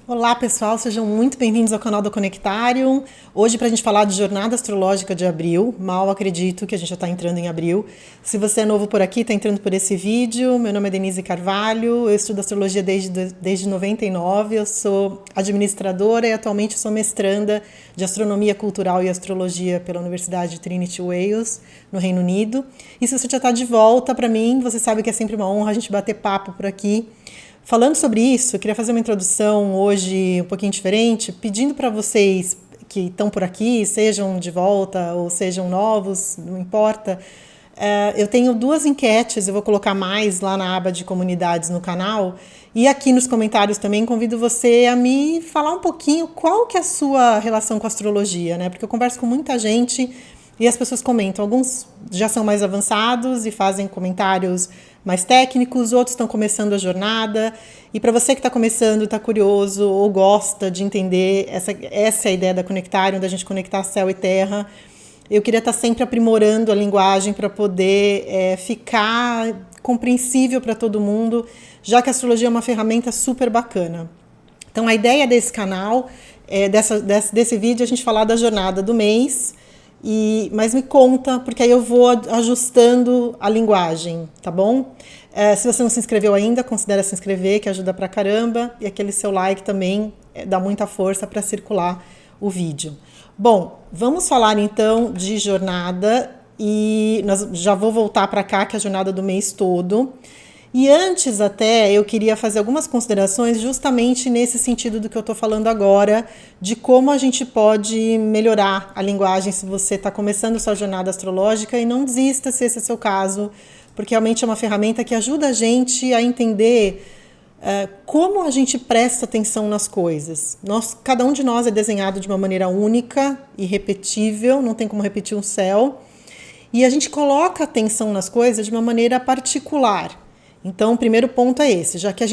Olá pessoal, sejam muito bem-vindos ao canal do Conectarium. Hoje para a gente falar de jornada astrológica de abril, mal acredito que a gente já está entrando em abril. Se você é novo por aqui, está entrando por esse vídeo, meu nome é Denise Carvalho, eu estudo astrologia desde 99, eu sou administradora e atualmente sou mestranda de astronomia cultural e astrologia pela Universidade Trinity Wales, no Reino Unido. E se você já está de volta para mim, você sabe que é sempre uma honra a gente bater papo por aqui. Falando sobre isso, eu queria fazer uma introdução hoje um pouquinho diferente, pedindo para vocês que estão por aqui, sejam de volta ou sejam novos, não importa. Eu tenho duas enquetes, eu vou colocar mais lá na aba de comunidades no canal. E aqui nos comentários também convido você a me falar um pouquinho qual que é a sua relação com a astrologia, né? Porque eu converso com muita gente e as pessoas comentam. Alguns já são mais avançados e fazem comentários mais técnicos, outros estão começando a jornada. E para você que está começando, está curioso ou gosta de entender essa é a ideia da Conectarium, da gente conectar céu e terra, eu queria estar sempre aprimorando a linguagem para poder ficar compreensível para todo mundo, já que a astrologia é uma ferramenta super bacana. Então a ideia desse canal, desse vídeo, é a gente falar da jornada do mês. Mas me conta, porque aí eu vou ajustando a linguagem, tá bom? Se você não se inscreveu ainda, considere se inscrever, que ajuda pra caramba. E aquele seu like também dá muita força para circular o vídeo. Bom, vamos falar então de jornada. E já vou voltar para cá, que é a jornada do mês todo. E antes até, eu queria fazer algumas considerações justamente nesse sentido do que eu estou falando agora, de como a gente pode melhorar a linguagem se você está começando sua jornada astrológica, e não desista se esse é o seu caso, porque realmente é uma ferramenta que ajuda a gente a entender como a gente presta atenção nas coisas. Cada um de nós é desenhado de uma maneira única, irrepetível, não tem como repetir um céu, e a gente coloca atenção nas coisas de uma maneira particular. Então, o primeiro ponto é esse, já que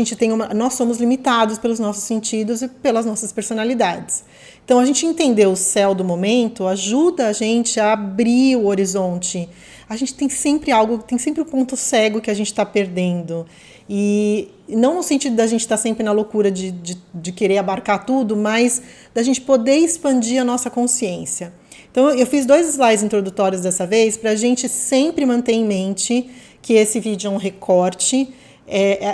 nós somos limitados pelos nossos sentidos e pelas nossas personalidades. Então, a gente entender o céu do momento ajuda a gente a abrir o horizonte. A gente tem sempre um ponto cego que a gente está perdendo. E não no sentido da gente estar sempre na loucura de querer abarcar tudo, mas da gente poder expandir a nossa consciência. Então, eu fiz 2 slides introdutórios dessa vez para a gente sempre manter em mente que esse vídeo é um recorte,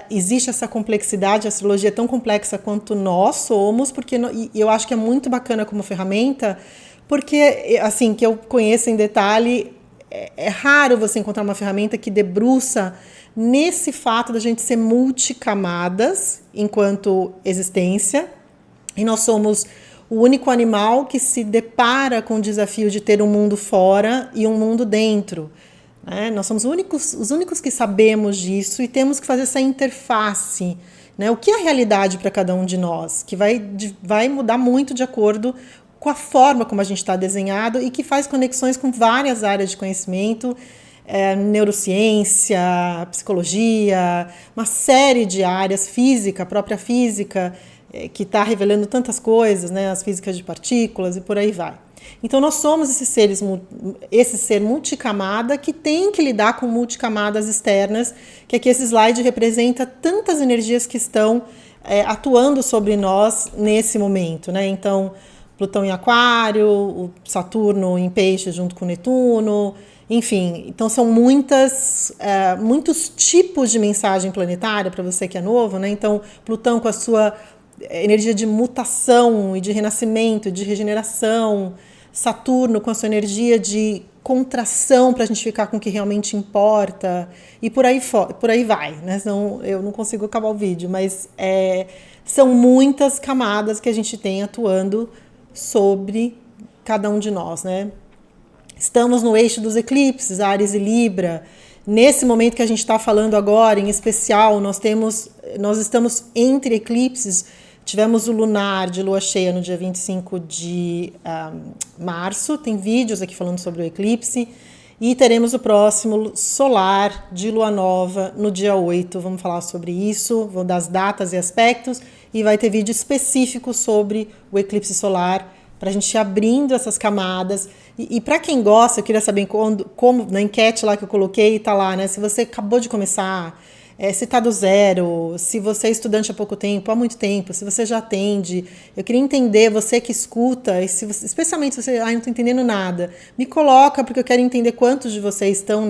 existe essa complexidade, a astrologia é tão complexa quanto nós somos, porque eu acho que é muito bacana como ferramenta, porque, assim, que eu conheço em detalhe, é raro você encontrar uma ferramenta que debruça nesse fato da gente ser multicamadas enquanto existência, e nós somos o único animal que se depara com o desafio de ter um mundo fora e um mundo dentro. Nós somos os únicos que sabemos disso e temos que fazer essa interface. O que é a realidade para cada um de nós? Que vai mudar muito de acordo com a forma como a gente está desenhado e que faz conexões com várias áreas de conhecimento, neurociência, psicologia, uma série de áreas, física, a própria física, que está revelando tantas coisas, as físicas de partículas e por aí vai. Então, nós somos esse ser multicamada que tem que lidar com multicamadas externas, que aqui esse slide representa tantas energias que estão atuando sobre nós nesse momento. Então, Plutão em Aquário, o Saturno em Peixes junto com Netuno, enfim. Então, são muitos tipos de mensagem planetária para você que é novo. Então, Plutão com a sua energia de mutação e de renascimento, de regeneração, Saturno com a sua energia de contração para a gente ficar com o que realmente importa, e por aí vai, Senão eu não consigo acabar o vídeo, mas são muitas camadas que a gente tem atuando sobre cada um de nós, Estamos no eixo dos eclipses, Áries e Libra. Nesse momento que a gente está falando agora, em especial, nós estamos entre eclipses. Tivemos o lunar de lua cheia no dia 25 de março, tem vídeos aqui falando sobre o eclipse, e teremos o próximo solar de lua nova no dia 8, vamos falar sobre isso, vou dar as datas e aspectos, e vai ter vídeo específico sobre o eclipse solar, para a gente ir abrindo essas camadas. E para quem gosta, eu queria saber como na enquete lá que eu coloquei, tá lá, se você acabou de começar, se está do zero, se você é estudante há pouco tempo, há muito tempo, se você já atende. Eu queria entender, você que escuta, e se você, especialmente se você, não estou entendendo nada, me coloca, porque eu quero entender quantos de vocês estão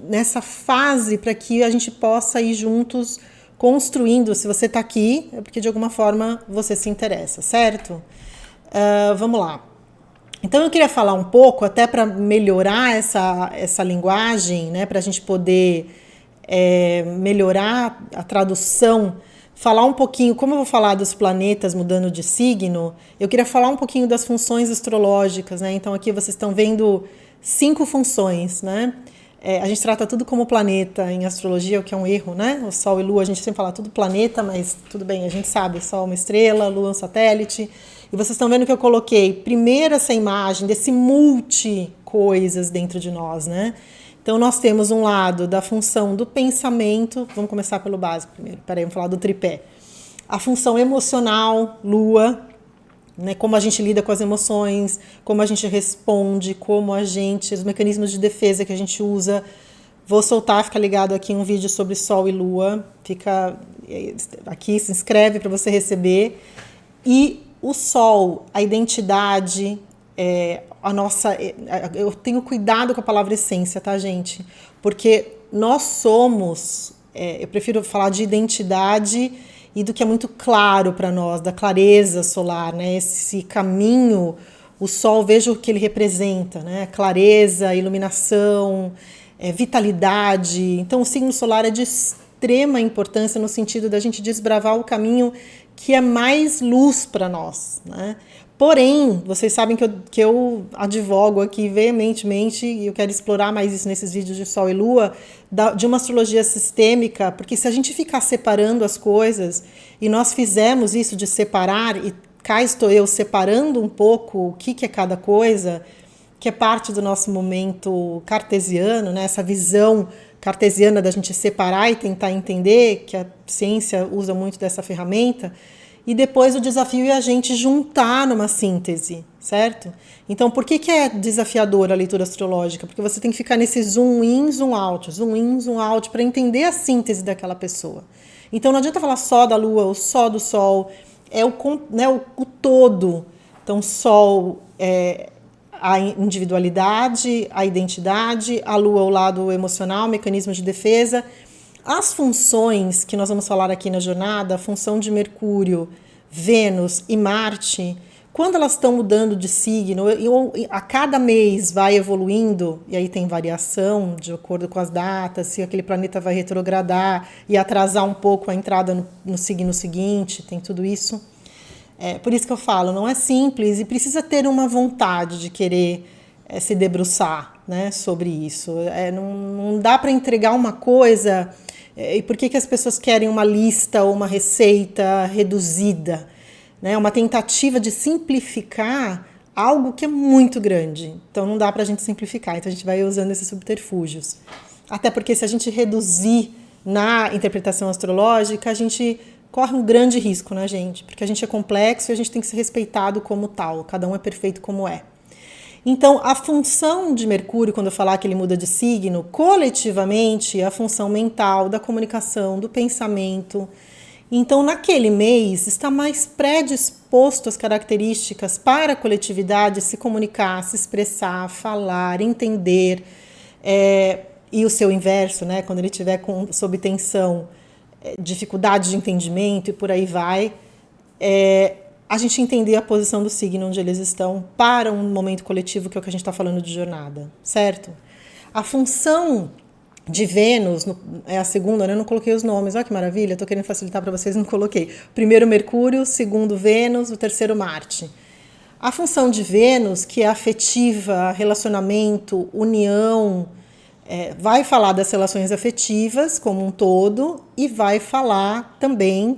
nessa fase para que a gente possa ir juntos construindo. Se você está aqui, é porque de alguma forma você se interessa, certo? Vamos lá. Então eu queria falar um pouco, até para melhorar essa linguagem, né, para a gente poder melhorar a tradução, falar um pouquinho, como eu vou falar dos planetas mudando de signo, eu queria falar um pouquinho das funções astrológicas, né? Então aqui vocês estão vendo 5 funções, né? A gente trata tudo como planeta em astrologia, o que é um erro, né? O Sol e Lua, a gente sempre fala tudo planeta, mas tudo bem, a gente sabe, Sol é uma estrela, Lua é um satélite. E vocês estão vendo que eu coloquei primeiro essa imagem desse multi-coisas dentro de nós, né? Então, nós temos um lado da função do pensamento, vamos começar pelo básico primeiro, peraí, vamos falar do tripé. A função emocional, Lua, né? Como a gente lida com as emoções, como a gente responde, os mecanismos de defesa que a gente usa. Vou soltar, fica ligado aqui um vídeo sobre Sol e Lua, fica aqui, se inscreve para você receber. E o Sol, a identidade, eu tenho cuidado com a palavra essência, tá, gente? Porque nós somos, eu prefiro falar de identidade e do que é muito claro para nós, da clareza solar, né? Esse caminho, o Sol, veja o que ele representa, né? Clareza, iluminação, vitalidade. Então, o signo solar é de extrema importância no sentido da gente desbravar o caminho que é mais luz para nós, né? Porém, vocês sabem que eu advogo aqui veementemente, e eu quero explorar mais isso nesses vídeos de Sol e Lua, de uma astrologia sistêmica, porque se a gente ficar separando as coisas, e nós fizemos isso de separar, e cá estou eu separando um pouco o que é cada coisa, que é parte do nosso momento cartesiano, né? Essa visão cartesiana da gente separar e tentar entender, que a ciência usa muito dessa ferramenta, e depois o desafio é a gente juntar numa síntese, certo? Então, por que é desafiadora a leitura astrológica? Porque você tem que ficar nesse zoom in, zoom out, para entender a síntese daquela pessoa. Então, não adianta falar só da Lua ou só do Sol, o todo. Então, Sol é a individualidade, a identidade, a Lua, o lado emocional, mecanismo de defesa. As funções que nós vamos falar aqui na jornada, a função de Mercúrio, Vênus e Marte, quando elas estão mudando de signo, a cada mês vai evoluindo, e aí tem variação de acordo com as datas, se aquele planeta vai retrogradar e atrasar um pouco a entrada no signo seguinte, tem tudo isso. Por isso que eu falo, não é simples e precisa ter uma vontade de querer se debruçar, né, sobre isso. Não dá para entregar uma coisa. E por que as pessoas querem uma lista ou uma receita reduzida? Né? Uma tentativa de simplificar algo que é muito grande. Então não dá para a gente simplificar, então a gente vai usando esses subterfúgios. Até porque se a gente reduzir na interpretação astrológica, a gente corre um grande risco, né, gente? Porque a gente é complexo e a gente tem que ser respeitado como tal. Cada um é perfeito como é. Então, a função de Mercúrio, quando eu falar que ele muda de signo, coletivamente, é a função mental, da comunicação, do pensamento. Então, naquele mês, está mais predisposto às características para a coletividade se comunicar, se expressar, falar, entender. E o seu inverso, né, quando ele estiver sob tensão, dificuldade de entendimento e por aí vai, a gente entender a posição do signo onde eles estão para um momento coletivo, que é o que a gente está falando de jornada, certo? A função de Vênus é a segunda, né? Eu não coloquei os nomes, olha que maravilha, estou querendo facilitar para vocês, não coloquei. Primeiro Mercúrio, segundo Vênus, o terceiro Marte. A função de Vênus, que é afetiva, relacionamento, união, vai falar das relações afetivas como um todo e vai falar também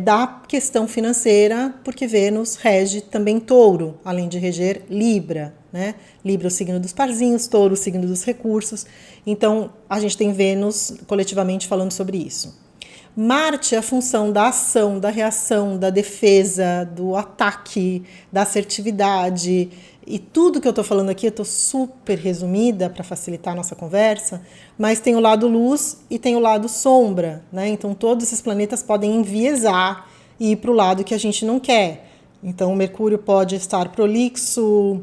da questão financeira, porque Vênus rege também Touro, além de reger Libra, né? Libra é o signo dos parzinhos, Touro o signo dos recursos. Então, a gente tem Vênus coletivamente falando sobre isso. Marte é a função da ação, da reação, da defesa, do ataque, da assertividade, E tudo que eu estou falando aqui, eu estou super resumida para facilitar a nossa conversa, mas tem o lado luz e tem o lado sombra, né? Então todos esses planetas podem enviesar e ir para o lado que a gente não quer. Então o Mercúrio pode estar prolixo,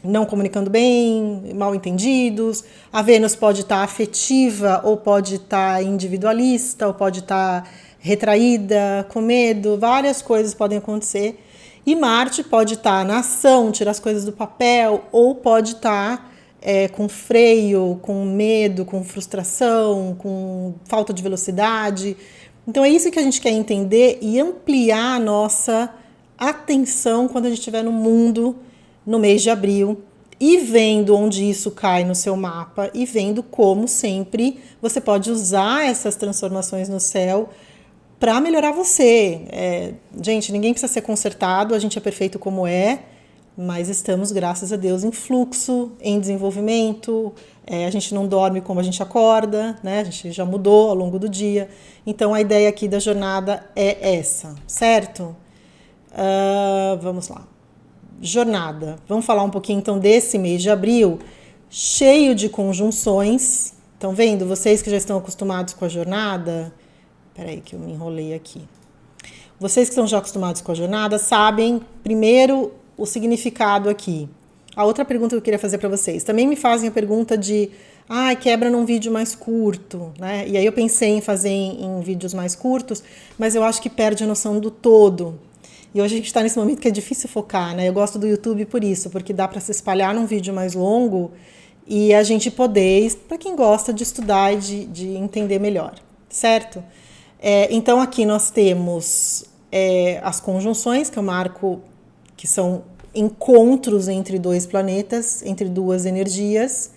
não comunicando bem, mal entendidos. A Vênus pode estar afetiva, ou pode estar individualista, ou pode estar retraída, com medo. Várias coisas podem acontecer. E Marte pode estar na ação, tirar as coisas do papel, ou pode estar com freio, com medo, com frustração, com falta de velocidade. Então é isso que a gente quer entender e ampliar a nossa atenção quando a gente estiver no mundo no mês de abril, e vendo onde isso cai no seu mapa e vendo como sempre você pode usar essas transformações no céu para melhorar você. Gente, ninguém precisa ser consertado, a gente é perfeito como é, mas estamos, graças a Deus, em fluxo, em desenvolvimento, a gente não dorme como a gente acorda, né? A gente já mudou ao longo do dia. Então a ideia aqui da jornada é essa, certo? Vamos lá. Jornada. Vamos falar um pouquinho então desse mês de abril, cheio de conjunções. Estão vendo? Vocês que já estão acostumados com a jornada. Peraí que eu me enrolei aqui. Vocês que estão já acostumados com a jornada sabem, primeiro, o significado aqui. A outra pergunta que eu queria fazer para vocês. Também me fazem a pergunta de quebra num vídeo mais curto, né? E aí eu pensei em fazer em vídeos mais curtos, mas eu acho que perde a noção do todo. E hoje a gente está nesse momento que é difícil focar, né? Eu gosto do YouTube por isso, porque dá para se espalhar num vídeo mais longo e a gente poder, para quem gosta de estudar e de entender melhor, certo? Então aqui nós temos as conjunções, que eu marco, que são encontros entre dois planetas, entre duas energias,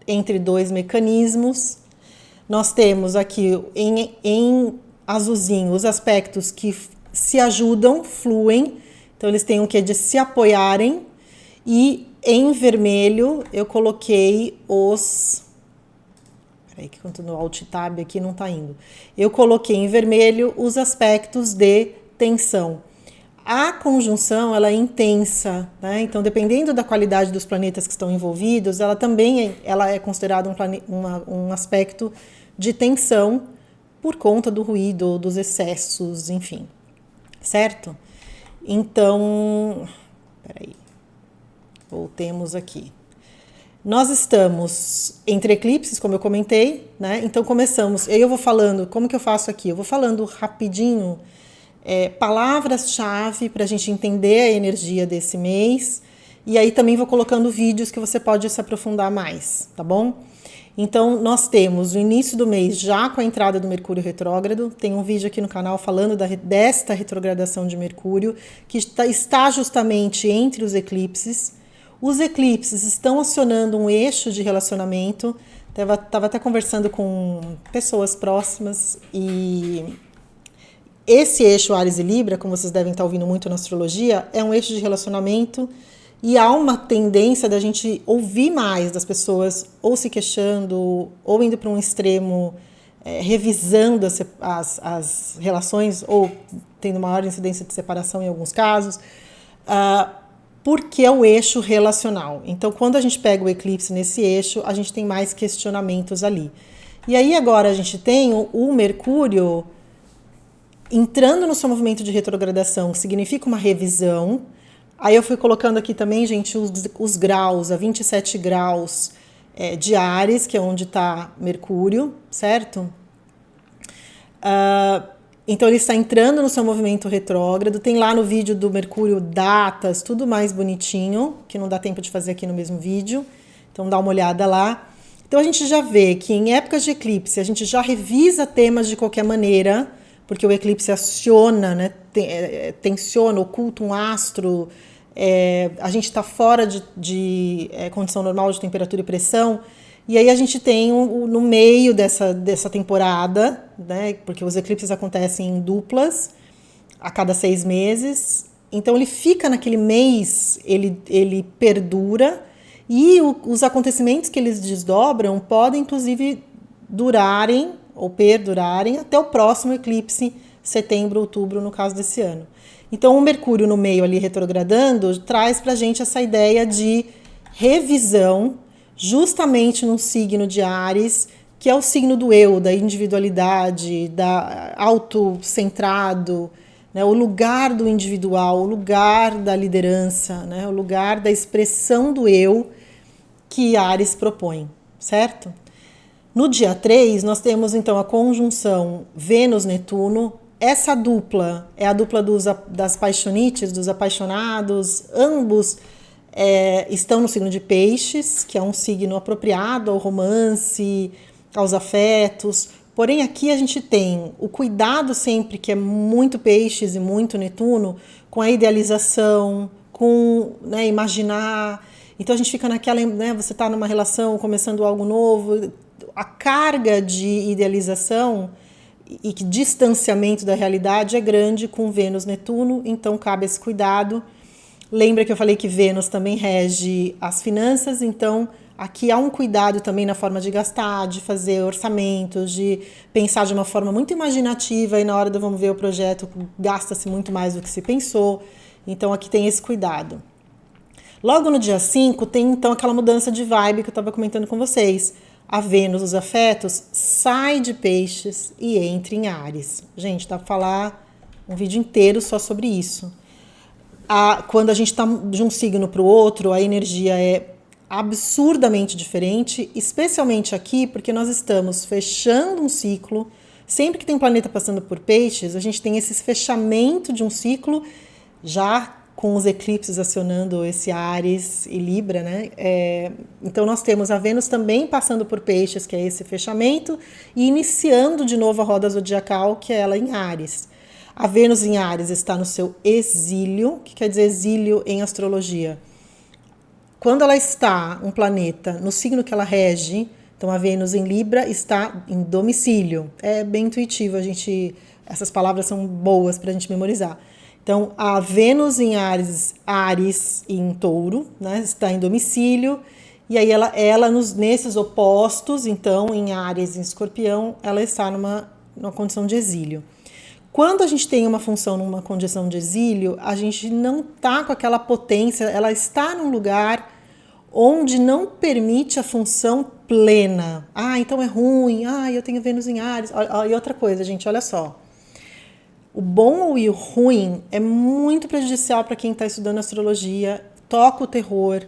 entre dois mecanismos. Nós temos aqui em azulzinho os aspectos que se ajudam, fluem, então eles têm o que de se apoiarem, e em vermelho eu coloquei peraí que quando no Alt Tab aqui não tá indo, eu coloquei em vermelho os aspectos de tensão. A conjunção, ela é intensa, né? Então dependendo da qualidade dos planetas que estão envolvidos, ela também é considerada um aspecto de tensão por conta do ruído, dos excessos, enfim. Certo? Então, peraí, voltemos aqui. Nós estamos entre eclipses, como eu comentei, né? Então começamos, eu vou falando, como que eu faço aqui? Eu vou falando rapidinho palavras-chave para a gente entender a energia desse mês, e aí também vou colocando vídeos que você pode se aprofundar mais, tá bom? Então, nós temos o início do mês já com a entrada do Mercúrio retrógrado. Tem um vídeo aqui no canal falando desta retrogradação de Mercúrio, que está justamente entre os eclipses. Os eclipses estão acionando um eixo de relacionamento. Estava até conversando com pessoas próximas, e esse eixo Áries e Libra, como vocês devem estar ouvindo muito na astrologia, é um eixo de relacionamento. E há uma tendência da gente ouvir mais das pessoas, ou se queixando, ou indo para um extremo, revisando as relações, ou tendo maior incidência de separação em alguns casos, porque é o eixo relacional. Então, quando a gente pega o eclipse nesse eixo, a gente tem mais questionamentos ali. E aí agora a gente tem o Mercúrio entrando no seu movimento de retrogradação, que significa uma revisão. Aí eu fui colocando aqui também, gente, os graus, a 27 graus de Áries, que é onde está Mercúrio, certo? Então ele está entrando no seu movimento retrógrado. Tem lá no vídeo do Mercúrio datas, tudo mais bonitinho, que não dá tempo de fazer aqui no mesmo vídeo. Então dá uma olhada lá. Então a gente já vê que em épocas de eclipse a gente já revisa temas de qualquer maneira, porque o eclipse aciona, né, tensiona, oculta um astro. A gente está fora de condição normal de temperatura e pressão, e aí a gente tem no meio dessa temporada, né, porque os eclipses acontecem em duplas a cada 6 meses, então ele fica naquele mês, ele perdura, e os acontecimentos que eles desdobram podem inclusive durarem ou perdurarem até o próximo eclipse setembro, outubro, no caso desse ano. Então, o Mercúrio no meio ali retrogradando traz para a gente essa ideia de revisão, justamente num signo de Áries, que é o signo do eu, da individualidade, da autocentrado, né, o lugar do individual, o lugar da liderança, né, o lugar da expressão do eu que Áries propõe, certo? No dia 3, nós temos então a conjunção Vênus-Netuno. Essa dupla é a dupla das paixonites, dos apaixonados. Ambos estão no signo de Peixes, que é um signo apropriado ao romance, aos afetos. Porém, aqui a gente tem o cuidado sempre, que é muito Peixes e muito Netuno, com a idealização, com, né, imaginar. Então a gente fica naquela, né, você está numa relação, começando algo novo, a carga de idealização e distanciamento da realidade é grande com Vênus-Netuno, então cabe esse cuidado. Lembra que eu falei que Vênus também rege as finanças, então aqui há um cuidado também na forma de gastar, de fazer orçamentos, de pensar de uma forma muito imaginativa e na hora do vamos ver o projeto gasta-se muito mais do que se pensou. Então aqui tem esse cuidado. Logo no dia 5 tem então aquela mudança de vibe que eu estava comentando com vocês. A Vênus, os afetos, sai de Peixes e entra em Áries. Gente, dá para falar um vídeo inteiro só sobre isso. Quando a gente está de um signo para o outro, a energia é absurdamente diferente, especialmente aqui, porque nós estamos fechando um ciclo. Sempre que tem planeta passando por Peixes, a gente tem esse fechamento de um ciclo, já com os eclipses acionando esse Áries e Libra, né? Então nós temos a Vênus também passando por Peixes, que é esse fechamento, e iniciando de novo a roda zodiacal, que é ela em Áries. A Vênus em Áries está no seu exílio. O que quer dizer exílio em astrologia? Quando ela está, um planeta, no signo que ela rege, então a Vênus em Libra está em domicílio. É bem intuitivo, essas palavras são boas para a gente memorizar. Então, a Vênus em Áries e em Touro, né, está em domicílio, e aí nesses opostos, então, em Áries e em Escorpião, ela está numa condição de exílio. Quando a gente tem uma função numa condição de exílio, a gente não está com aquela potência, ela está num lugar onde não permite a função plena. Então é ruim, eu tenho Vênus em Áries. E outra coisa, gente, olha só. O bom e o ruim é muito prejudicial para quem está estudando astrologia, toca o terror,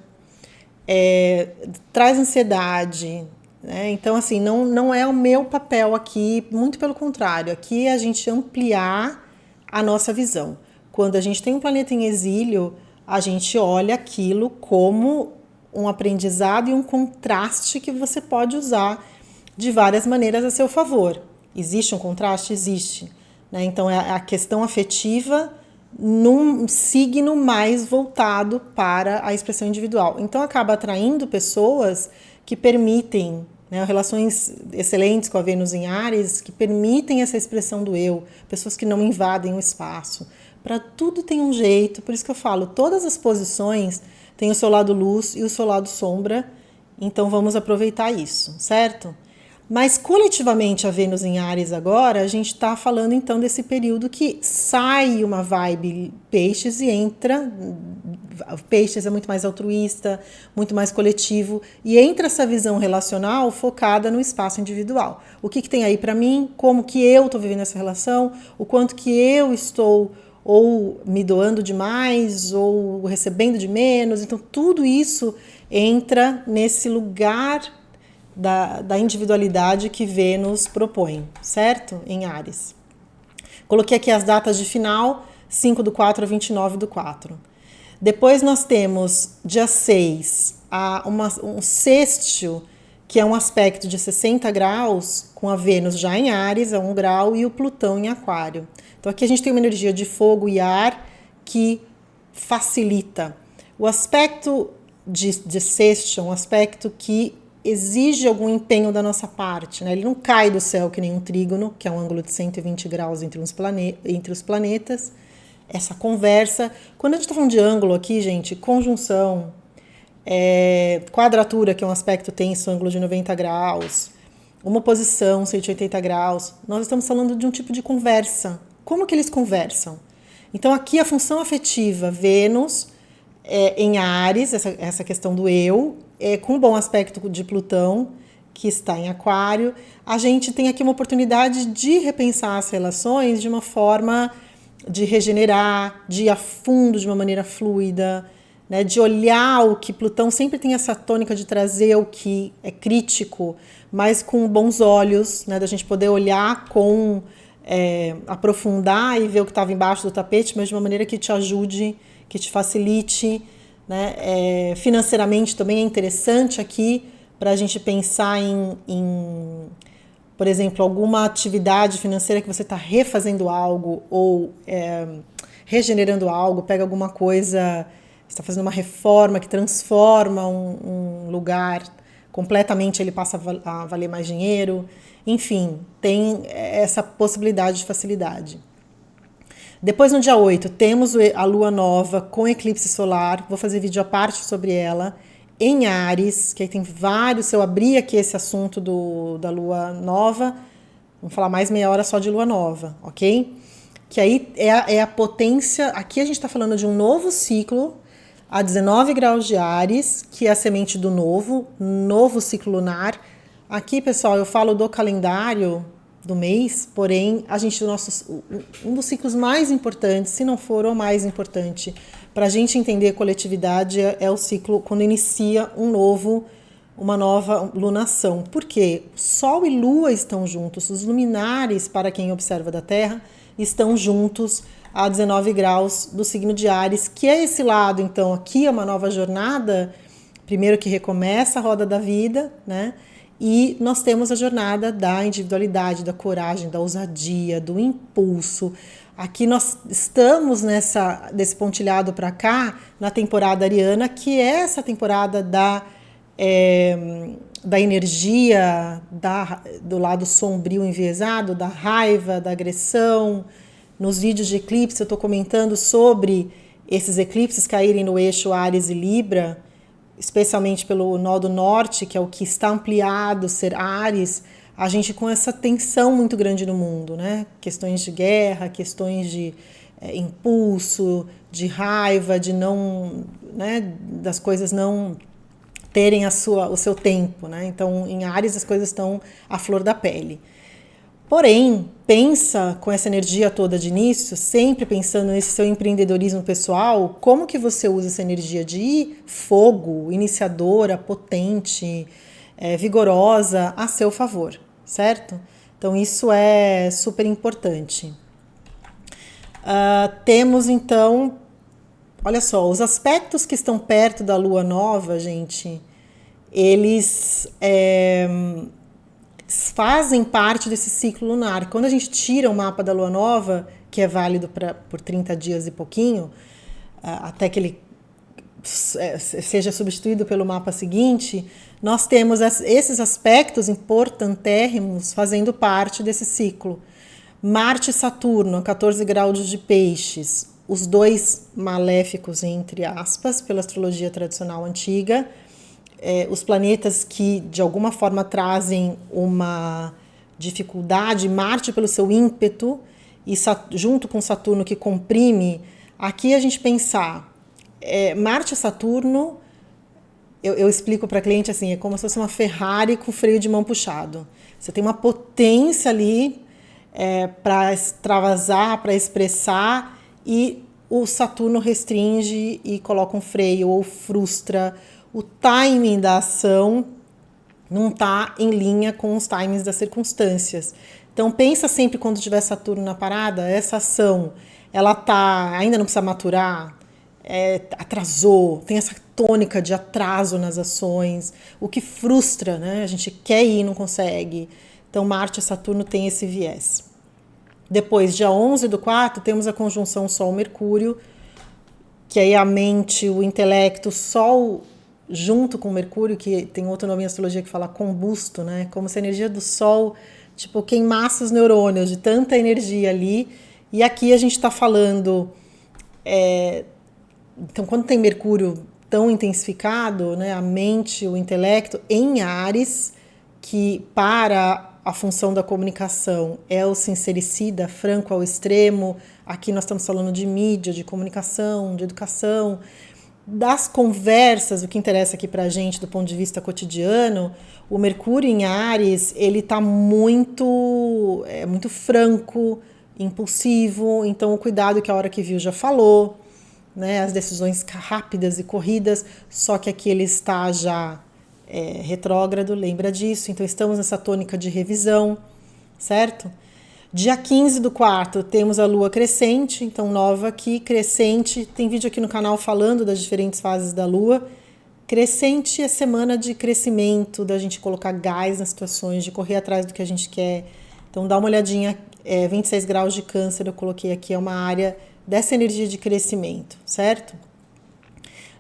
traz ansiedade, né? Então, assim, não é o meu papel aqui, muito pelo contrário, aqui é a gente ampliar a nossa visão. Quando a gente tem um planeta em exílio, a gente olha aquilo como um aprendizado e um contraste que você pode usar de várias maneiras a seu favor. Existe um contraste? Existe. Então, é a questão afetiva num signo mais voltado para a expressão individual. Então, acaba atraindo pessoas que permitem, né, relações excelentes com a Vênus em Áries, que permitem essa expressão do eu, pessoas que não invadem o espaço. Para tudo tem um jeito, por isso que eu falo, todas as posições têm o seu lado luz e o seu lado sombra, então vamos aproveitar isso, certo? Mas coletivamente a Vênus em Áries agora, a gente está falando então desse período que sai uma vibe Peixes e entra, Peixes é muito mais altruísta, muito mais coletivo, e entra essa visão relacional focada no espaço individual. O que tem aí para mim, como que eu estou vivendo essa relação, o quanto que eu estou ou me doando demais, ou recebendo de menos, então tudo isso entra nesse lugar da individualidade que Vênus propõe, certo? Em Áries. Coloquei aqui as datas de final, 5/4 a 29/4. Depois nós temos, dia 6, um sextil, que é um aspecto de 60 graus, com a Vênus já em Áries, a 1 grau, e o Plutão em Aquário. Então aqui a gente tem uma energia de fogo e ar que facilita. O aspecto de sextil é um aspecto que exige algum empenho da nossa parte, né? Ele não cai do céu que nem um trígono, que é um ângulo de 120 graus entre os planetas. Essa conversa, quando a gente está falando de ângulo aqui, gente, conjunção, quadratura, que é um aspecto tenso, ângulo de 90 graus, uma oposição, 180 graus, nós estamos falando de um tipo de conversa, como que eles conversam? Então aqui a função afetiva, Vênus, em Áries, essa questão do eu, com um bom aspecto de Plutão, que está em Aquário, a gente tem aqui uma oportunidade de repensar as relações de uma forma de regenerar, de ir a fundo de uma maneira fluida, né, de olhar o que Plutão sempre tem essa tônica de trazer o que é crítico, mas com bons olhos, né, da gente poder olhar com aprofundar e ver o que estava embaixo do tapete, mas de uma maneira que te ajude, que te facilite, né? Financeiramente também é interessante aqui para a gente pensar por exemplo, alguma atividade financeira que você está refazendo algo ou regenerando algo, pega alguma coisa, está fazendo uma reforma que transforma um lugar completamente, ele passa a valer mais dinheiro. Enfim, tem essa possibilidade de facilidade. Depois, no dia 8, temos a lua nova com eclipse solar. Vou fazer vídeo à parte sobre ela. Em Áries, que aí tem vários. Se eu abrir aqui esse assunto da lua nova, vamos falar mais meia hora só de lua nova, ok? Que aí é a potência. Aqui a gente está falando de um novo ciclo a 19 graus de Áries, que é a semente do novo ciclo lunar. Aqui, pessoal, eu falo do calendário do mês, porém, um dos ciclos mais importantes, se não for o mais importante, para a gente entender coletividade é o ciclo quando inicia uma nova lunação. Por quê? Sol e Lua estão juntos, os luminares, para quem observa da Terra, estão juntos a 19 graus do signo de Áries, que é esse lado, então, aqui é uma nova jornada, primeiro que recomeça a roda da vida, né? E nós temos a jornada da individualidade, da coragem, da ousadia, do impulso. Aqui nós estamos desse pontilhado para cá, na temporada ariana, que é essa temporada da energia, do lado sombrio enviesado, da raiva, da agressão. Nos vídeos de eclipse eu estou comentando sobre esses eclipses caírem no eixo Áries e Libra, especialmente pelo nó do norte, que é o que está ampliado, ser Áries, a gente com essa tensão muito grande no mundo, né? Questões de guerra, questões de impulso, de raiva, de não, né, das coisas não terem o seu tempo, né? Então, em Áries as coisas estão à flor da pele. Porém, pensa com essa energia toda de início, sempre pensando nesse seu empreendedorismo pessoal, como que você usa essa energia de fogo, iniciadora, potente, vigorosa, a seu favor, certo? Então, isso é super importante. Temos, então, olha só, os aspectos que estão perto da lua nova, gente, eles fazem parte desse ciclo lunar. Quando a gente tira o mapa da lua nova, que é válido por 30 dias e pouquinho, até que ele seja substituído pelo mapa seguinte, nós temos esses aspectos importantérrimos fazendo parte desse ciclo. Marte e Saturno, a 14 graus de Peixes, os dois maléficos, entre aspas, pela astrologia tradicional antiga, os planetas que de alguma forma trazem uma dificuldade, Marte pelo seu ímpeto e junto com Saturno que comprime. Aqui a gente pensar Marte e Saturno, eu explico para cliente assim, é como se fosse uma Ferrari com freio de mão puxado. Você tem uma potência ali para extravasar, para expressar, e o Saturno restringe e coloca um freio ou frustra. O timing da ação não está em linha com os timings das circunstâncias. Então, pensa sempre quando tiver Saturno na parada, essa ação, ela ainda não precisa maturar, atrasou, tem essa tônica de atraso nas ações, o que frustra, né? A gente quer ir e não consegue. Então, Marte e Saturno tem esse viés. Depois, dia 11/4, temos a conjunção Sol-Mercúrio, que aí a mente, o intelecto, Sol junto com Mercúrio, que tem outro nome em astrologia que fala combusto, né? Como se a energia do Sol, tipo, queimasse os neurônios de tanta energia ali. E aqui a gente está falando... Então, quando tem Mercúrio tão intensificado, né, a mente, o intelecto, em Áries, que para a função da comunicação é o sincericida, franco ao extremo. Aqui nós estamos falando de mídia, de comunicação, de educação. Das conversas, o que interessa aqui pra gente do ponto de vista cotidiano, o Mercúrio em Áries, ele tá muito franco, impulsivo, então o cuidado que a hora que viu já falou, né, as decisões rápidas e corridas, só que aqui ele está já retrógrado, lembra disso, então estamos nessa tônica de revisão, certo? Dia 15/4 temos a lua crescente, então nova aqui, crescente, tem vídeo aqui no canal falando das diferentes fases da lua. Crescente é semana de crescimento, da gente colocar gás nas situações, de correr atrás do que a gente quer. Então dá uma olhadinha, 26 graus de câncer eu coloquei aqui, é uma área dessa energia de crescimento, certo?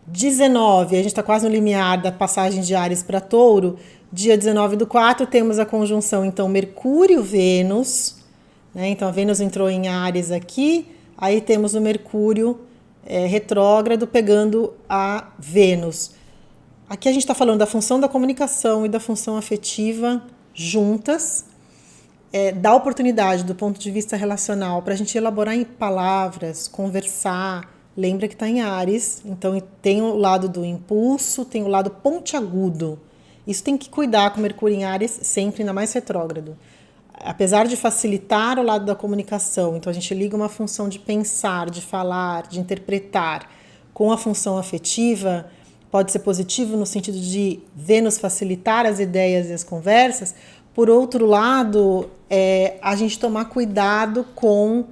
19, a gente está quase no limiar da passagem de Áries para Touro. Dia 19/4 temos a conjunção, então, Mercúrio-Vênus, né? Então a Vênus entrou em Áries aqui, aí temos o Mercúrio retrógrado pegando a Vênus. Aqui a gente está falando da função da comunicação e da função afetiva juntas, dá oportunidade do ponto de vista relacional para a gente elaborar em palavras, conversar. Lembra que está em Áries, então tem o lado do impulso, tem o lado pontiagudo. Isso tem que cuidar com Mercúrio em Áries, sempre, ainda mais retrógrado. Apesar de facilitar o lado da comunicação, então a gente liga uma função de pensar, de falar, de interpretar com a função afetiva, pode ser positivo no sentido de Vênus facilitar as ideias e as conversas. Por outro lado, a gente tomar cuidado com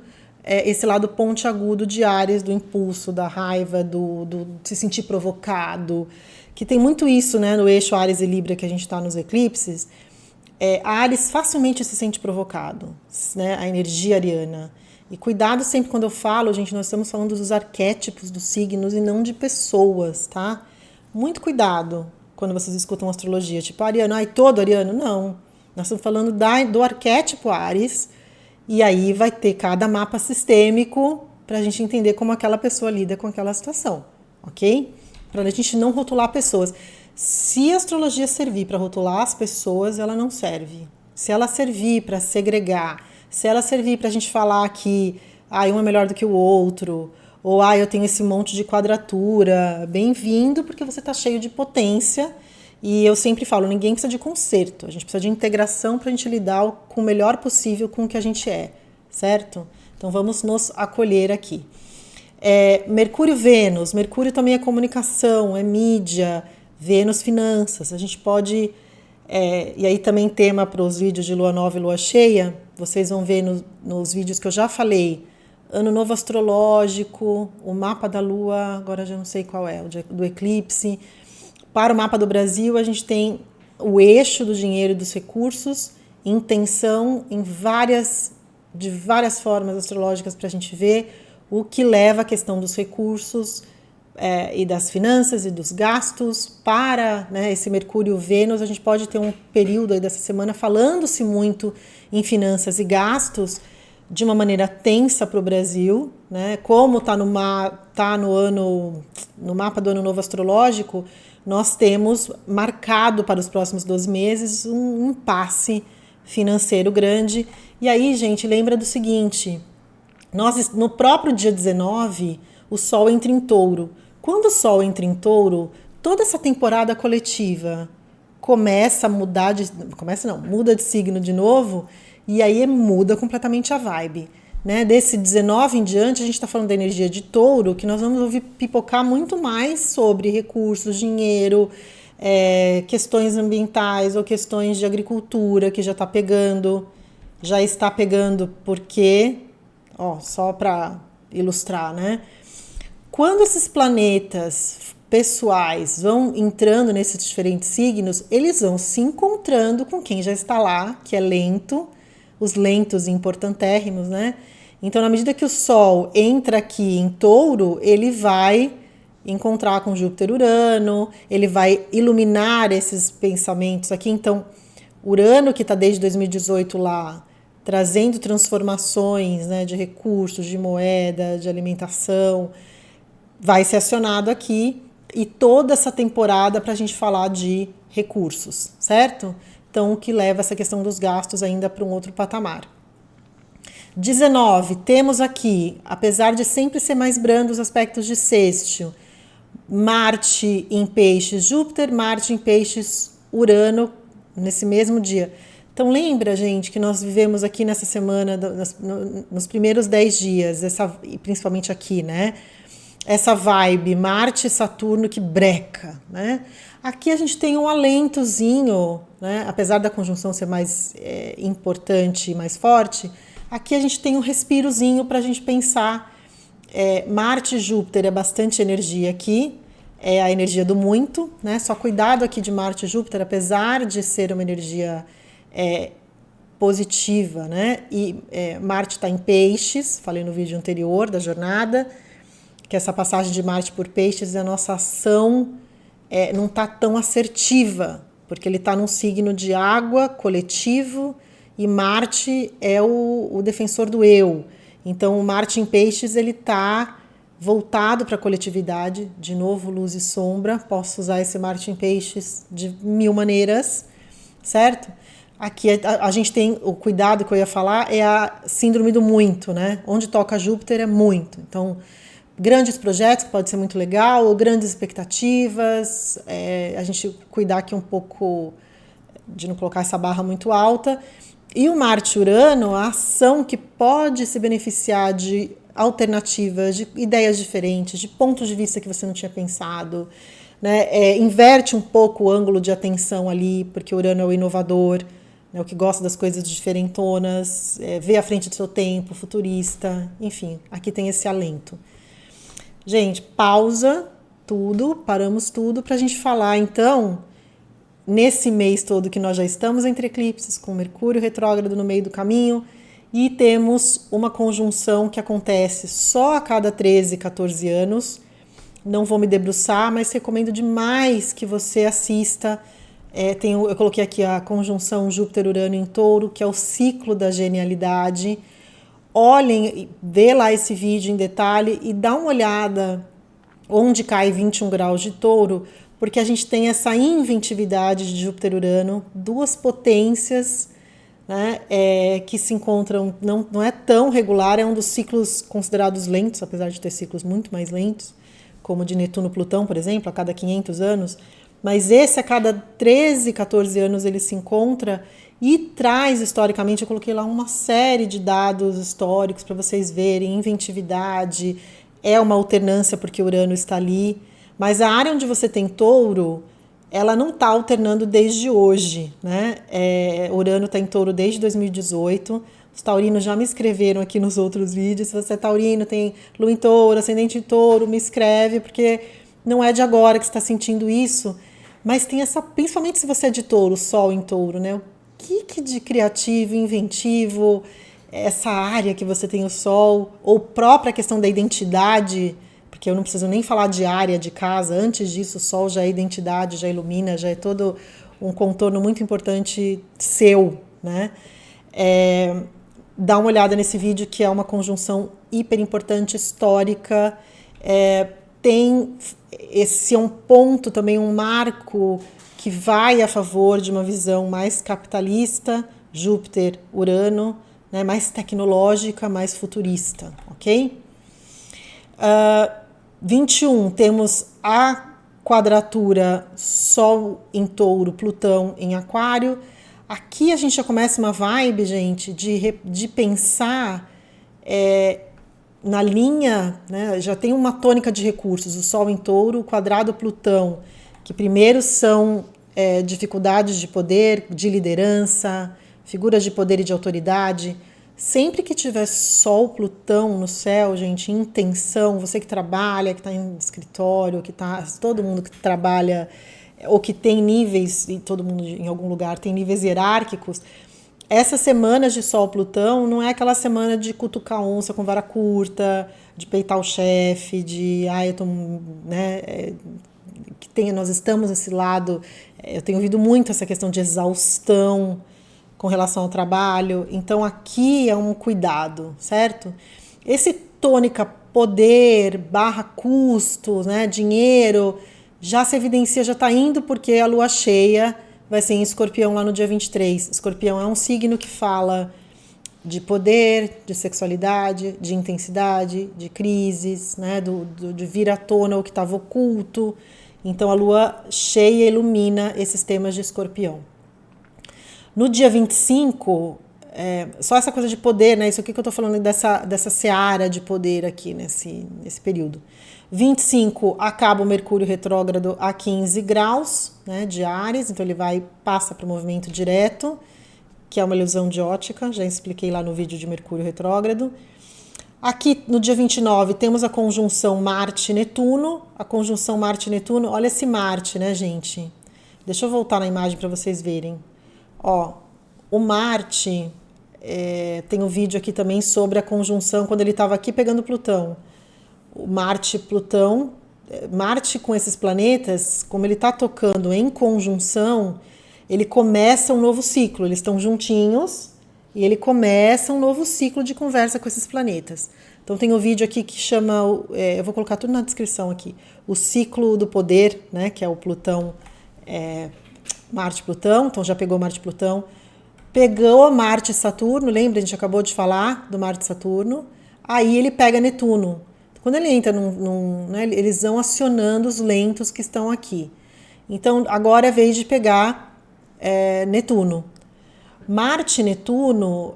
esse lado pontiagudo de Áries, do impulso, da raiva, do se sentir provocado, que tem muito isso, né, no eixo Áries e Libra que a gente está nos eclipses. Áries facilmente se sente provocado, né, a energia ariana. E cuidado sempre quando eu falo, gente, nós estamos falando dos arquétipos dos signos e não de pessoas, tá? Muito cuidado quando vocês escutam astrologia, tipo, ariano, todo ariano, não. Nós estamos falando do arquétipo Áries, e aí vai ter cada mapa sistêmico para a gente entender como aquela pessoa lida com aquela situação, ok? Para a gente não rotular pessoas. Se a astrologia servir para rotular as pessoas, ela não serve. Se ela servir para segregar, se ela servir para a gente falar que um é melhor do que o outro, ou eu tenho esse monte de quadratura, bem-vindo, porque você está cheio de potência. E eu sempre falo, ninguém precisa de conserto, a gente precisa de integração para a gente lidar com o melhor possível com o que a gente é, certo? Então vamos nos acolher aqui. Mercúrio-Vênus, Mercúrio também é comunicação, é mídia, Vênus, finanças. A gente pode, e aí também tema para os vídeos de lua nova e lua cheia, vocês vão ver nos vídeos que eu já falei, ano novo astrológico, o mapa da lua, agora já não sei qual é, o do eclipse. Para o mapa do Brasil, a gente tem o eixo do dinheiro e dos recursos, intenção de várias formas astrológicas para a gente ver o que leva à questão dos recursos e das finanças e dos gastos. Para, né, esse Mercúrio-Vênus, a gente pode ter um período aí dessa semana falando-se muito em finanças e gastos de uma maneira tensa para o Brasil, né? Como está no mapa do ano novo astrológico, nós temos marcado para os próximos 12 meses um impasse financeiro grande. E aí, gente, lembra do seguinte, no próprio dia 19, o Sol entra em Touro. Quando o Sol entra em Touro, toda essa temporada coletiva muda de signo de novo, e aí muda completamente a vibe, né? Desse 19 em diante, a gente está falando da energia de Touro, que nós vamos ouvir pipocar muito mais sobre recursos, dinheiro, questões ambientais ou questões de agricultura, que já está pegando porque, só para ilustrar, né? Quando esses planetas pessoais vão entrando nesses diferentes signos, eles vão se encontrando com quem já está lá, que é lento, os lentos e importantérrimos, né? Então, na medida que o Sol entra aqui em Touro, ele vai encontrar com Júpiter e Urano, ele vai iluminar esses pensamentos aqui. Então, Urano, que está desde 2018 lá, trazendo transformações, né, de recursos, de moeda, de alimentação, vai ser acionado aqui, e toda essa temporada para a gente falar de recursos, certo? então o que leva essa questão dos gastos ainda para um outro patamar. 19, temos aqui, apesar de sempre ser mais brando os aspectos de sextil, Marte em peixes, Júpiter, Marte em peixes, Urano, nesse mesmo dia. Então lembra, gente, que nós vivemos aqui nessa semana, nos primeiros 10 dias, e principalmente aqui, né? Essa vibe Marte e Saturno que breca, né? Aqui a gente tem um alentozinho, né? Apesar da conjunção ser mais importante e mais forte, aqui a gente tem um respirozinho para a gente pensar. Marte e Júpiter é bastante energia aqui, é a energia do muito, né? Só cuidado aqui de Marte e Júpiter, apesar de ser uma energia positiva, né? E Marte está em peixes, falei no vídeo anterior da jornada, que essa passagem de Marte por peixes, a nossa ação não está tão assertiva, porque ele está num signo de água, coletivo, e Marte é o defensor do eu. Então, o Marte em peixes, ele está voltado para a coletividade, de novo, luz e sombra. Posso usar esse Marte em peixes de mil maneiras, certo? Aqui a gente tem o cuidado que eu ia falar, é a síndrome do muito, né? Onde toca Júpiter é muito. Então, grandes projetos, que pode ser muito legal, ou grandes expectativas, a gente cuidar aqui um pouco de não colocar essa barra muito alta. E o Marte-Urano, a ação que pode se beneficiar de alternativas, de ideias diferentes, de pontos de vista que você não tinha pensado, né? Inverte um pouco o ângulo de atenção ali, porque Urano é o inovador, né? O que gosta das coisas diferentonas, vê à frente do seu tempo, futurista, enfim, aqui tem esse alento. Gente, pausa tudo, paramos tudo para a gente falar, então, nesse mês todo que nós já estamos entre eclipses, com Mercúrio retrógrado no meio do caminho, e temos uma conjunção que acontece só a cada 13, 14 anos. Não vou me debruçar, mas recomendo demais que você assista. Eu coloquei aqui a conjunção Júpiter-Urano em Touro, que é o ciclo da genialidade. Olhem, vê lá esse vídeo em detalhe e dá uma olhada onde cai 21 graus de Touro, porque a gente tem essa inventividade de Júpiter e Urano, duas potências, né, que se encontram, não é tão regular, é um dos ciclos considerados lentos, apesar de ter ciclos muito mais lentos, como de Netuno e Plutão, por exemplo, a cada 500 anos, mas esse a cada 13, 14 anos ele se encontra e traz historicamente, eu coloquei lá uma série de dados históricos para vocês verem, inventividade, é uma alternância porque Urano está ali, mas a área onde você tem Touro, ela não está alternando desde hoje, né? Urano está em Touro desde 2018. Os taurinos já me escreveram aqui nos outros vídeos. Se você é taurino, tem lua em Touro, ascendente em Touro, me escreve, porque não é de agora que você está sentindo isso. Mas tem essa, principalmente se você é de Touro, Sol em Touro, né? O que de criativo, inventivo, essa área que você tem o Sol, ou própria questão da identidade, porque eu não preciso nem falar de área de casa, antes disso o Sol já é identidade, já ilumina, já é todo um contorno muito importante seu, né? Dá uma olhada nesse vídeo, que é uma conjunção hiper importante, histórica, esse é um ponto também, um marco que vai a favor de uma visão mais capitalista, Júpiter, Urano, né, mais tecnológica, mais futurista, ok? 21, temos a quadratura Sol em Touro, Plutão em Aquário. Aqui a gente já começa uma vibe, gente, de pensar na linha, né, já tem uma tônica de recursos, o Sol em Touro, o quadrado Plutão, que primeiro são dificuldades de poder, de liderança, figuras de poder e de autoridade. Sempre que tiver Sol, Plutão no céu, gente, em tensão, você que trabalha, que está em escritório, todo mundo que trabalha ou que tem níveis, e todo mundo em algum lugar tem níveis hierárquicos, essas semanas de Sol, Plutão não é aquela semana de cutucar onça com vara curta, de peitar o chefe, nós estamos nesse lado, eu tenho ouvido muito essa questão de exaustão com relação ao trabalho, então aqui é um cuidado, certo? Esse tônica poder, /custo, né, dinheiro, já se evidencia, já está indo porque a lua cheia vai ser em Escorpião lá no dia 23. Escorpião é um signo que fala de poder, de sexualidade, de intensidade, de crises, né? De vir à tona o que estava oculto. Então a lua cheia ilumina esses temas de Escorpião. No dia 25, só essa coisa de poder, né? Isso aqui que eu tô falando dessa seara de poder aqui nesse período. 25 acaba o Mercúrio retrógrado a 15 graus, né, de Áries, então ele passa para o movimento direto, que é uma ilusão de ótica, já expliquei lá no vídeo de Mercúrio retrógrado. Aqui no dia 29 temos a conjunção Marte-Netuno. A conjunção Marte-Netuno, olha esse Marte, né, gente? Deixa eu voltar na imagem para vocês verem. Ó, o Marte, tem um vídeo aqui também sobre a conjunção quando ele estava aqui pegando Plutão. O Marte-Plutão, Marte com esses planetas, como ele está tocando em conjunção, ele começa um novo ciclo, eles estão juntinhos e ele começa um novo ciclo de conversa com esses planetas. Então tem um vídeo aqui que chama, eu vou colocar tudo na descrição aqui, o ciclo do poder, né, que é o Plutão, Marte-Plutão, então já pegou Marte-Plutão, pegou Marte e Saturno, lembra, a gente acabou de falar do Marte e Saturno, aí ele pega Netuno. Quando ele entra né, eles vão acionando os lentos que estão aqui. Então, agora é vez de pegar Netuno. Marte e Netuno,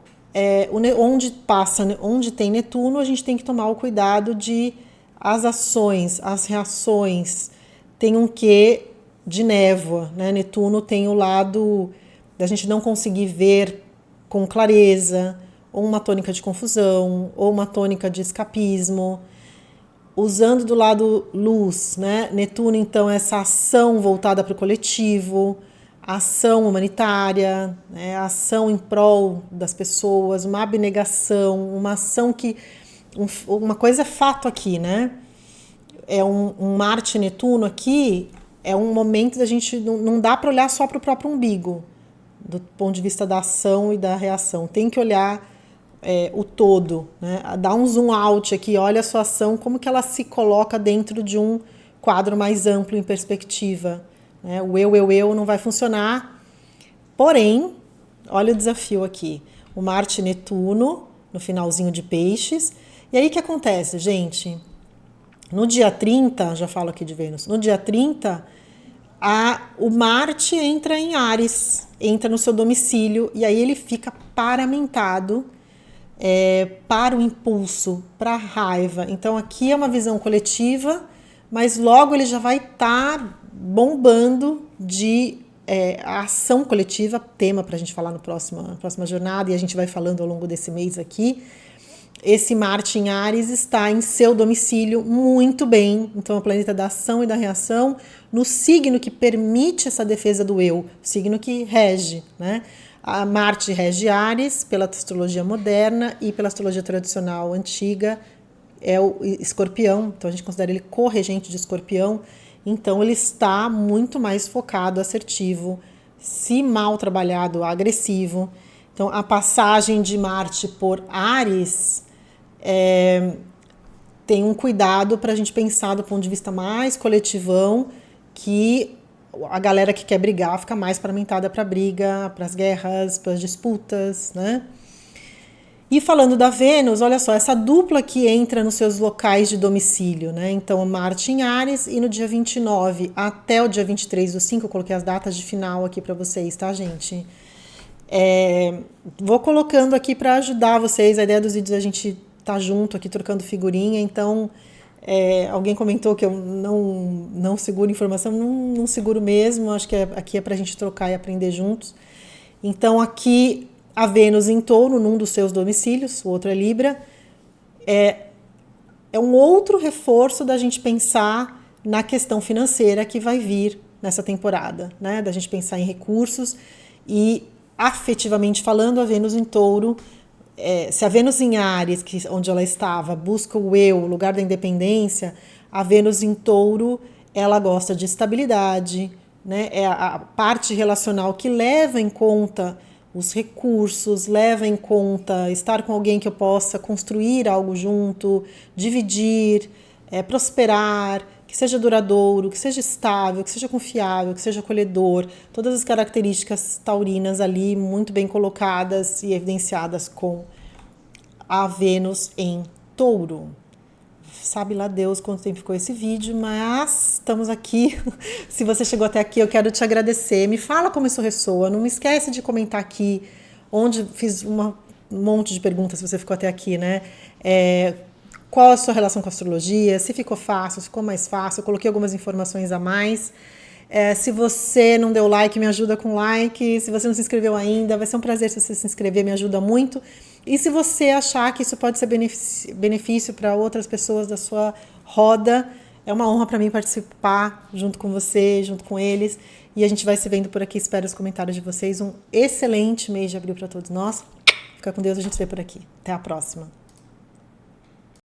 onde tem Netuno, a gente tem que tomar o cuidado de as ações, as reações. Tem um quê de névoa, né? Netuno tem o lado da gente não conseguir ver com clareza, ou uma tônica de confusão, ou uma tônica de escapismo. Usando do lado luz, né? Netuno, então, essa ação voltada para o coletivo, ação humanitária, né? Ação em prol das pessoas, uma abnegação, uma ação que... uma coisa é fato aqui, né? É um Marte Netuno aqui, é um momento da gente... Não dá para olhar só para o próprio umbigo, do ponto de vista da ação e da reação. Tem que olhar... o todo, né? Dá um zoom out aqui, olha a sua ação, como que ela se coloca dentro de um quadro mais amplo em perspectiva, né? O eu não vai funcionar, porém, olha o desafio aqui, o Marte Netuno, no finalzinho de Peixes, e aí o que acontece, gente? No dia 30, já falo aqui de Vênus, no dia 30, o Marte entra em Áries, entra no seu domicílio, e aí ele fica paramentado, para o impulso, para a raiva. Então aqui é uma visão coletiva, mas logo ele já vai estar bombando de a ação coletiva, tema para a gente falar na próxima jornada, e a gente vai falando ao longo desse mês aqui. Esse Marte em Áries está em seu domicílio muito bem, então é o planeta da ação e da reação, no signo que permite essa defesa do eu, signo que rege, né? A Marte rege Áries pela astrologia moderna e pela astrologia tradicional antiga é o Escorpião, então a gente considera ele corregente de Escorpião, então ele está muito mais focado, assertivo, se mal trabalhado, agressivo. Então a passagem de Marte por Áries tem um cuidado para a gente pensar do ponto de vista mais coletivão, que a galera que quer brigar fica mais paramentada para briga, para as guerras, para as disputas, né? E falando da Vênus, olha só, essa dupla que entra nos seus locais de domicílio, né? Então, Marte em Áries e no dia 29 até o dia 23/5, eu coloquei as datas de final aqui para vocês, tá, gente? Vou colocando aqui para ajudar vocês, a ideia dos vídeos é a gente tá junto aqui trocando figurinha, então... alguém comentou que eu não seguro informação, não seguro mesmo, acho que aqui é para a gente trocar e aprender juntos. Então aqui a Vênus em Touro, num dos seus domicílios, o outro é Libra, é um outro reforço da gente pensar na questão financeira que vai vir nessa temporada, né? Da gente pensar em recursos e, afetivamente falando, a Vênus em Touro, se a Vênus em Áries, onde ela estava, busca o eu, o lugar da independência, a Vênus em Touro, ela gosta de estabilidade, né? É a parte relacional que leva em conta os recursos, leva em conta estar com alguém que eu possa construir algo junto, dividir, prosperar, que que seja duradouro, que seja estável, que seja confiável, que seja acolhedor. Todas as características taurinas ali muito bem colocadas e evidenciadas com a Vênus em Touro. Sabe lá Deus quanto tempo ficou esse vídeo, mas estamos aqui. Se você chegou até aqui, eu quero te agradecer. Me fala como isso ressoa. Não me esquece de comentar aqui, onde fiz um monte de perguntas, se você ficou até aqui, né? Qual a sua relação com a astrologia? Se ficou fácil, se ficou mais fácil. Eu coloquei algumas informações a mais. Se você não deu like, me ajuda com like. Se você não se inscreveu ainda, vai ser um prazer se você se inscrever, me ajuda muito. E se você achar que isso pode ser benefício para outras pessoas da sua roda, é uma honra para mim participar junto com você, junto com eles. E a gente vai se vendo por aqui. Espero os comentários de vocês. Um excelente mês de abril para todos nós. Fica com Deus, a gente se vê por aqui. Até a próxima.